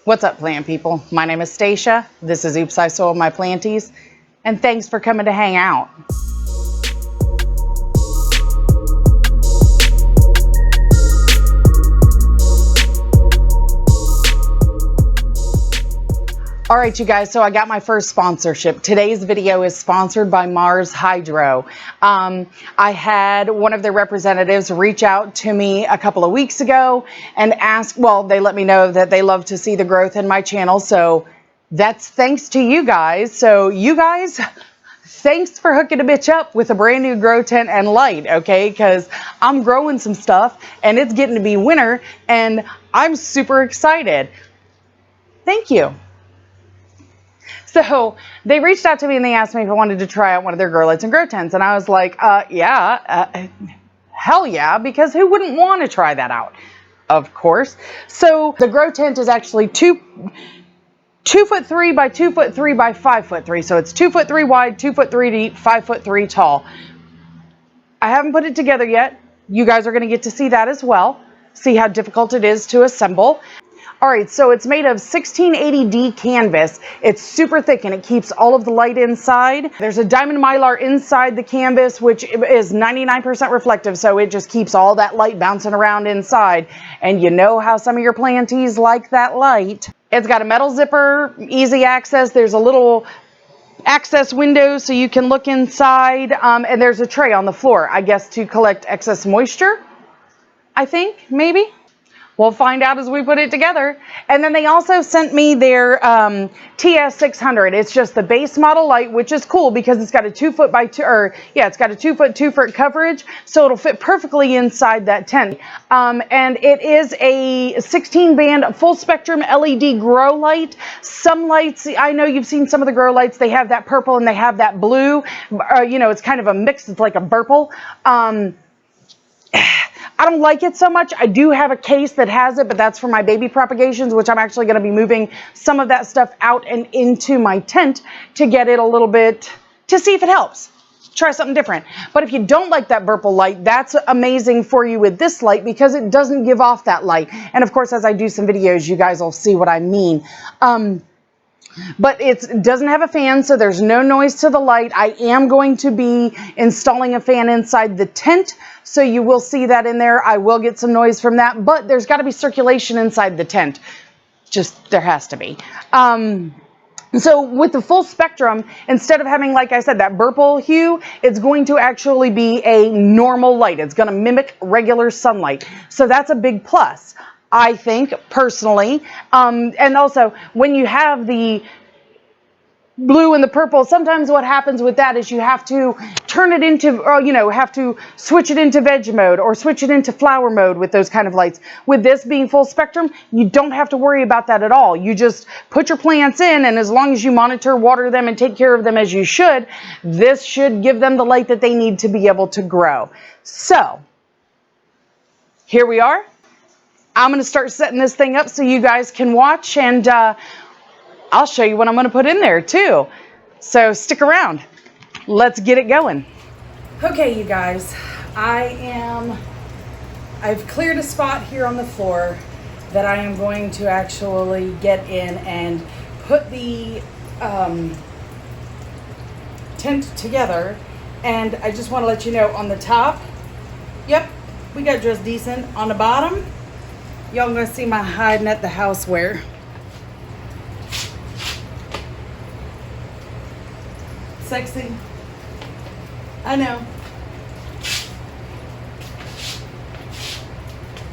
What's up, plant people? My name is Stacia. This is Oops, I Soiled My Planties, and thanks for coming to hang out. All right, you guys, so I got my first sponsorship. Today's video is sponsored by MarsHydro. I had one of their representatives reach out to me a couple of weeks ago and ask, well, they let me know that they love to see the growth in my channel. So that's thanks to you guys. So you guys, thanks for hooking a bitch up with a brand new grow tent and light, okay? Because I'm growing some stuff and it's getting to be winter and I'm super excited. Thank you. So they reached out to me and they asked me if I wanted to try out one of their grow lights and grow tents. And I was like, hell yeah, because who wouldn't want to try that out? Of course. So the grow tent is actually 2'3" by 2'3" by 5'3". So it's 2'3" wide, 2'3" deep, 5'3" tall. I haven't put it together yet. You guys are going to get to see that as well. See how difficult it is to assemble. All right, so it's made of 1680D canvas. It's super thick and it keeps all of the light inside. There's a diamond mylar inside the canvas, which is 99% reflective, so it just keeps all that light bouncing around inside. And you know how some of your planties like that light. It's got a metal zipper, easy access. There's a little access window so you can look inside, and there's a tray on the floor, I guess to collect excess moisture, I think, maybe. We'll find out as we put it together. And then they also sent me their TS600. It's just the base model light, which is cool because it's got a 2'2" by 2", or yeah, it's got a 2'2" coverage, so it'll fit perfectly inside that tent. And it is a 16-band full spectrum LED grow light. Some lights, I know you've seen some of the grow lights, they have that purple and they have that blue. You know, it's kind of a mix. It's like a purple. I don't like it so much. I do have a case that has it, but that's for my baby propagations, which I'm actually going to be moving some of that stuff out and into my tent to get it a little bit, to see if it helps. Try something different. But if you don't like that purple light, that's amazing for you with this light because it doesn't give off that light. And of course, as I do some videos, you guys will see what I mean. But it doesn't have a fan, so there's no noise to the light. I am going to be installing a fan inside the tent, so you will see that in there. I will get some noise from that, but there's got to be circulation inside the tent. Just, there has to be. So with the full spectrum, instead of having, like I said, that purple hue, it's going to actually be a normal light. It's going to mimic regular sunlight. So that's a big plus, I think, personally. And also, when you have the blue and the purple, sometimes what happens with that is you have to turn it into, or, you know, have to switch it into veg mode or switch it into flower mode with those kind of lights. With this being full spectrum, you don't have to worry about that at all. You just put your plants in, and as long as you monitor, water them, and take care of them as you should, this should give them the light that they need to be able to grow. So, here we are. I'm going to start setting this thing up so you guys can watch, and I'll show you what I'm going to put in there too. So stick around. Let's get it going. Okay, you guys, I've cleared a spot here on the floor that I am going to actually get in and put the tent together. And I just want to let you know, on the top, yep, we got dressed decent. On the bottom, y'all gonna see my hiding at the houseware. Sexy. I know.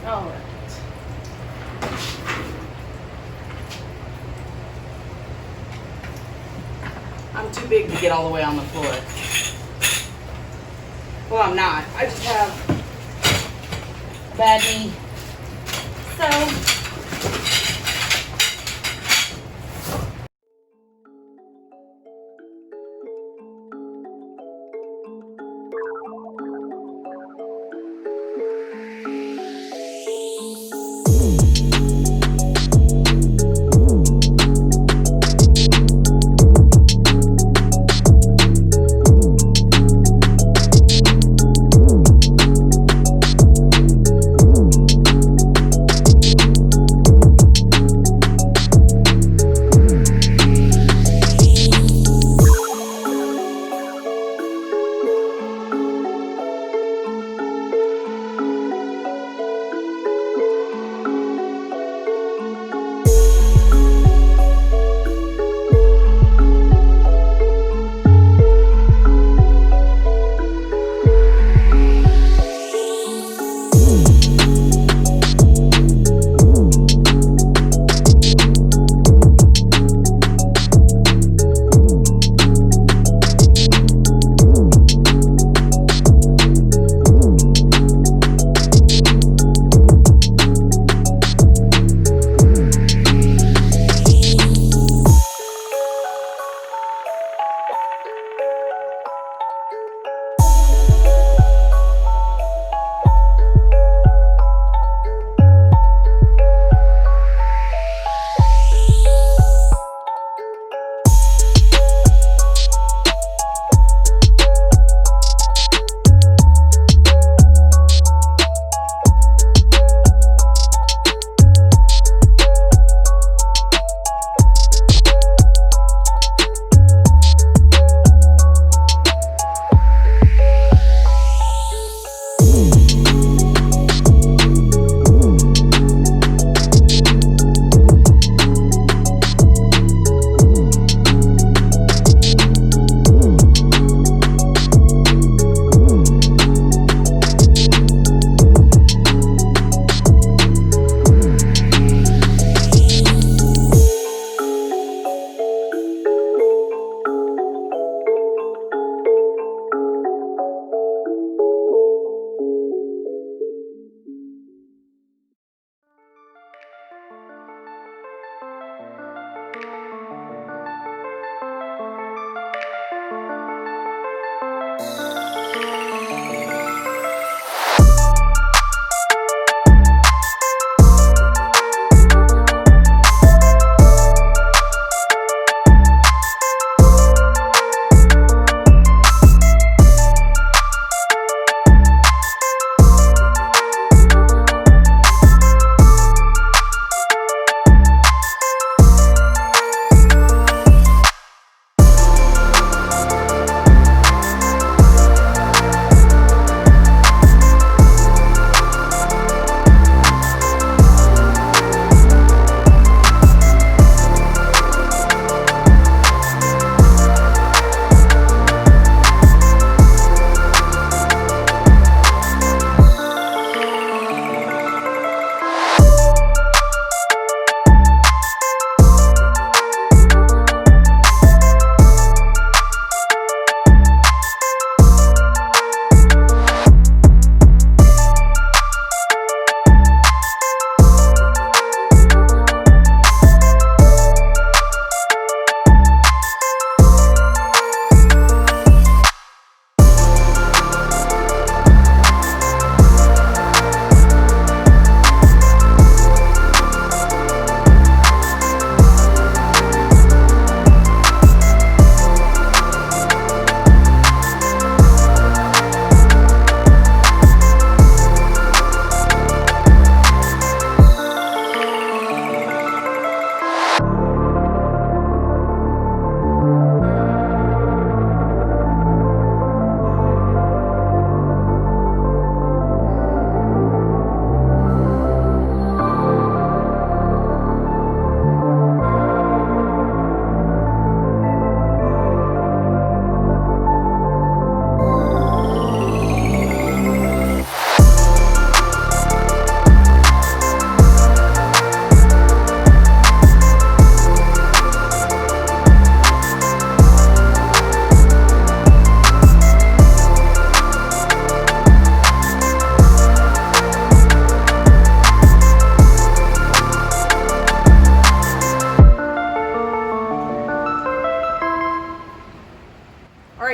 All right. I'm too big to get all the way on the floor. Well, I'm not. I just have a bad knee. So,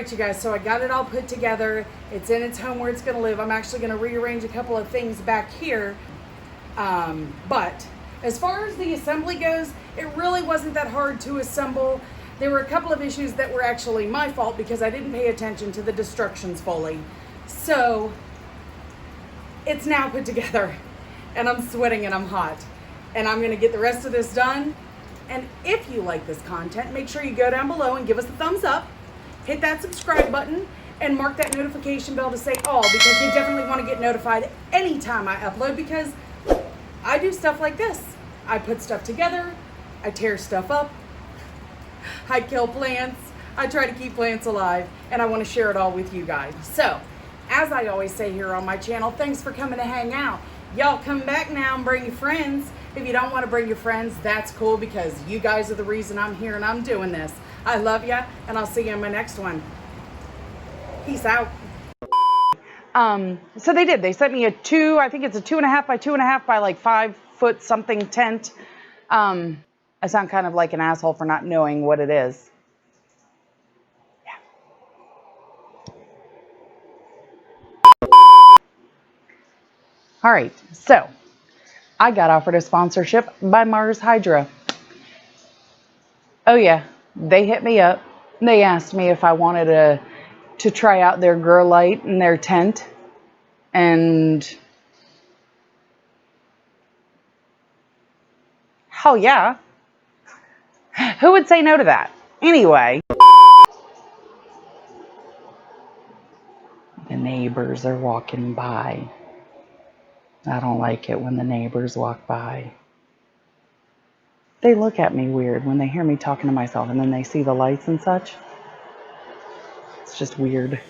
right, you guys, so I got it all put together. It's in its home where it's going to live. I'm actually going to rearrange a couple of things back here. But as far as the assembly goes, it really wasn't that hard to assemble. There were a couple of issues that were actually my fault because I didn't pay attention to the destructions fully. So it's now put together and I'm sweating and I'm hot. And I'm going to get the rest of this done. And if you like this content, make sure you go down below and give us a thumbs up. Hit that subscribe button and mark that notification bell to say all, because you definitely want to get notified anytime I upload, because I do stuff like this. I put stuff together, I tear stuff up, I kill plants, I try to keep plants alive, and I want to share it all with you guys. So, as I always say here on my channel, thanks for coming to hang out. Y'all come back now and bring your friends. If you don't want to bring your friends, that's cool, because you guys are the reason I'm here and I'm doing this. I love ya, and I'll see you in my next one. Peace out. So they did. They sent me I think it's a 2.5 by 2.5 by like 5 foot something tent. I sound kind of like an asshole for not knowing what it is. Yeah. All right, so I got offered a sponsorship by MarsHydro. Oh yeah, they hit me up. They asked me if I wanted to try out their grow light in their tent. And hell yeah. Who would say no to that? Anyway. The neighbors are walking by. I don't like it when the neighbors walk by. They look at me weird when they hear me talking to myself and then they see the lights and such. It's just weird.